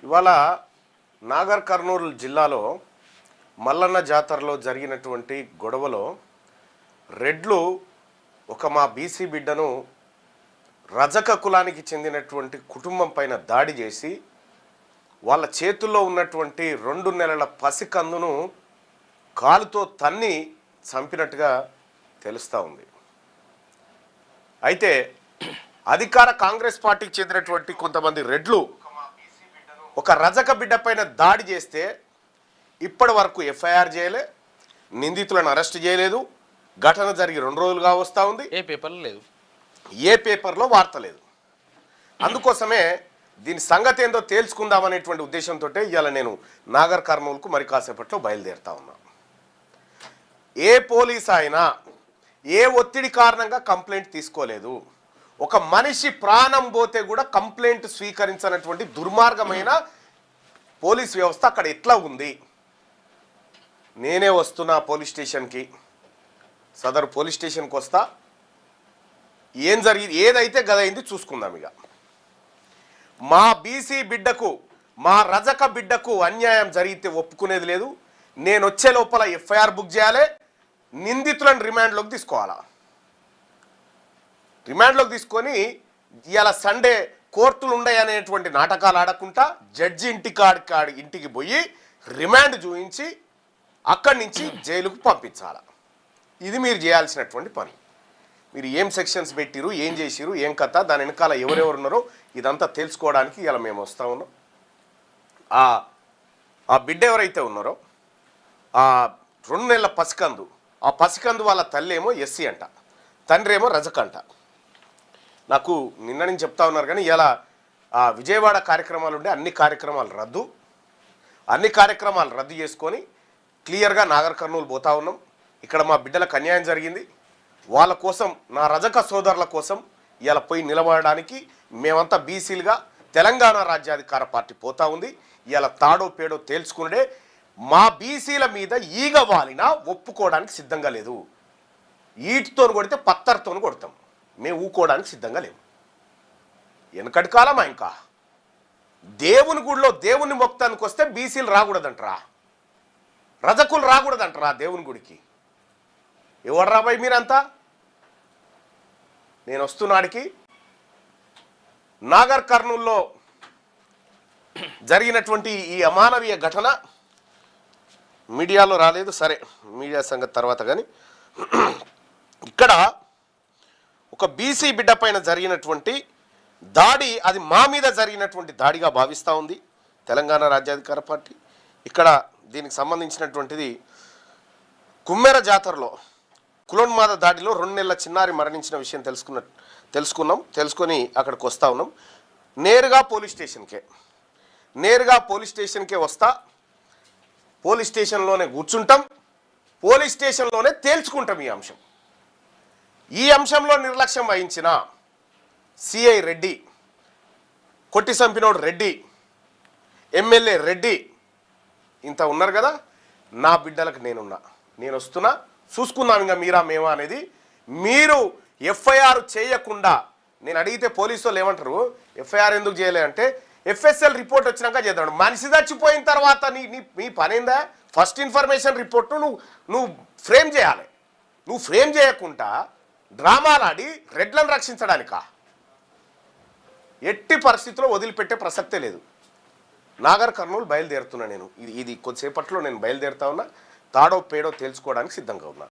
ఇవాళ నాగర్ కర్నూలు జిల్లాలో మల్లన్న జాతరలో జరిగినటువంటి గొడవలో రెడ్లు ఒక మా బీసీ బిడ్డను రజక కులానికి చెందినటువంటి కుటుంబం పైన దాడి చేసి వాళ్ళ చేతుల్లో ఉన్నటువంటి 2 నెలల పసికందును కాలుతో తన్ని చంపినట్టుగా తెలుస్తూ ఉంది. అయితే అధికార కాంగ్రెస్ పార్టీకి చెందినటువంటి కొంతమంది రెడ్లు ఒక రజక బిడ్డ పైన దాడి చేస్తే ఇప్పటి వరకు ఎఫ్ఐఆర్ చేయలే, నిందితులను అరెస్ట్ చేయలేదు. ఘటన జరిగి 2 రోజులుగా వస్తూ ఉంది. ఏ పేపర్లో లేదు, ఏ పేపర్లో వార్త లేదు. అందుకోసమే దీని సంగతి ఏందో తేల్చుకుందామనేటువంటి ఉద్దేశంతో ఇవాళ నేను నాగర్ కర్నూలుకు మరి కాసేపట్లో బయలుదేరుతా ఉన్నా. ఏ పోలీస్ అయినా ఏ ఒత్తిడి కారణంగా కంప్లైంట్ తీసుకోలేదు. ఒక మనిషి ప్రాణం పోతే కూడా కంప్లైంట్ స్వీకరించినటువంటి దుర్మార్గమైన పోలీస్ వ్యవస్థ అక్కడ ఎట్లా ఉంది. నేనే వస్తున్నా పోలీస్ స్టేషన్కి, సదరు పోలీస్ స్టేషన్కి వస్తా, ఏం జరిగింది ఏదైతే గదైంది చూసుకుందాం. ఇక మా బీసీ బిడ్డకు మా రజక బిడ్డకు అన్యాయం జరిగితే ఒప్పుకునేది లేదు. నేను వచ్చే లోపల ఎఫ్ఐఆర్ బుక్ చేయాలి, నిందితులను రిమాండ్లోకి తీసుకోవాలా. రిమాండ్లోకి తీసుకొని ఇవాళ సండే కోర్టులు ఉన్నాయి అనేటువంటి నాటకాలు ఆడకుండా జడ్జి ఇంటికి పోయి రిమాండ్ చూపించి అక్కడి నుంచి జైలుకు పంపించాలి. ఇది మీరు చేయాల్సినటువంటి పని. మీరు ఏం సెక్షన్స్ పెట్టిరు, ఏం చేసిరు, ఏం కథ, దాని వెనకాల ఎవరెవరు ఉన్నారో ఇదంతా తెలుసుకోవడానికి ఇలా మేము వస్తూ ఉన్నాం. ఆ బిడ్డ ఎవరైతే ఉన్నారో ఆ 2 నెలల పసికందు, ఆ పసికందు వాళ్ళ తల్లి ఏమో ఎస్సీ అంట, తండ్రి ఏమో రజక అంట. నాకు నిన్న నుంచి చెప్తా ఉన్నారు కానీ ఇలా విజయవాడ కార్యక్రమాలు ఉండే అన్ని కార్యక్రమాలు రద్దు చేసుకొని క్లియర్గా నాగర్ కర్నూలు పోతా ఉన్నాం. ఇక్కడ మా బిడ్డలకు అన్యాయం జరిగింది, వాళ్ళ కోసం, నా రజక సోదరుల కోసం ఇలా పోయి నిలబడడానికి మేమంతా బీసీలుగా తెలంగాణ రాజ్యాధికార పార్టీ పోతా ఉంది. ఇలా తాడో పేడో తేల్చుకునే మా బీసీల మీద ఈగ వాలినా ఒప్పుకోవడానికి సిద్ధంగా లేదు. ఈటితో కొడితే పత్తర్తో కొడతాం, మేము ఊకోవడానికి సిద్ధంగా లేము. వెనకటి కాలమా, ఇంకా దేవుని గుడిలో దేవుని మొక్తానికి వస్తే బీసీలు రాకూడదంటరా, రజకులు రాకూడదంటరా దేవుని గుడికి. ఎవరు రాబాయి మీరంతా? నేను వస్తున్నాడికి నాగర్ కర్నూల్లో జరిగినటువంటి ఈ అమానవీయ ఘటన మీడియాలో రాలేదు, సరే మీడియా సంగతి తర్వాత. కానీ ఇక్కడ ఒక బీసీ బిడ్డ పైన జరిగినటువంటి దాడి, అది మా మీద జరిగినటువంటి దాడిగా భావిస్తూ ఉంది తెలంగాణ రాజ్యాధికార పార్టీ. ఇక్కడ దీనికి సంబంధించినటువంటిది కుమ్మెర జాతరలో కులోన్మాద దాడిలో 2 నెలల చిన్నారి మరణించిన విషయం తెలుసుకొని అక్కడికి వస్తూ ఉన్నాం. నేరుగా పోలీస్ స్టేషన్కే వస్తా, పోలీస్ స్టేషన్లోనే కూర్చుంటాం, పోలీస్ స్టేషన్లోనే తేల్చుకుంటాం ఈ అంశం. ఈ అంశంలో నిర్లక్ష్యం వహించిన సిఐ రెడ్డి, కొట్టి చంపినోడు రెడ్డి, ఎమ్మెల్యే రెడ్డి ఇంత ఉన్నారు కదా, నా బిడ్డలకు నేను వస్తున్నా, చూసుకుందాం ఇంకా మీరా మేమా అనేది. మీరు ఎఫ్ఐఆర్ చేయకుండా, నేను అడిగితే పోలీసు వాళ్ళు ఏమంటారు, ఎఫ్ఐఆర్ ఎందుకు చేయలే అంటే ఎఫ్ఎస్ఎల్ రిపోర్ట్ వచ్చినాక చేద్దాం. మనిషి చచ్చిపోయిన తర్వాత నీ పనేందా? ఫస్ట్ ఇన్ఫర్మేషన్ రిపోర్ట్ నువ్వు ఫ్రేమ్ చేయాలి. నువ్వు ఫ్రేమ్ చేయకుండా డ్రామాలాడి రెడ్లను రక్షించడానికా? ఎట్టి పరిస్థితుల్లో వదిలిపెట్టే ప్రసక్తే లేదు. నాగర్ కర్నూలు బయలుదేరుతున్నా నేను. ఇది కొద్దిసేపట్లో నేను బయలుదేరుతా ఉన్నా. తాడో పేడో తేల్చుకోవడానికి సిద్ధంగా ఉన్నా.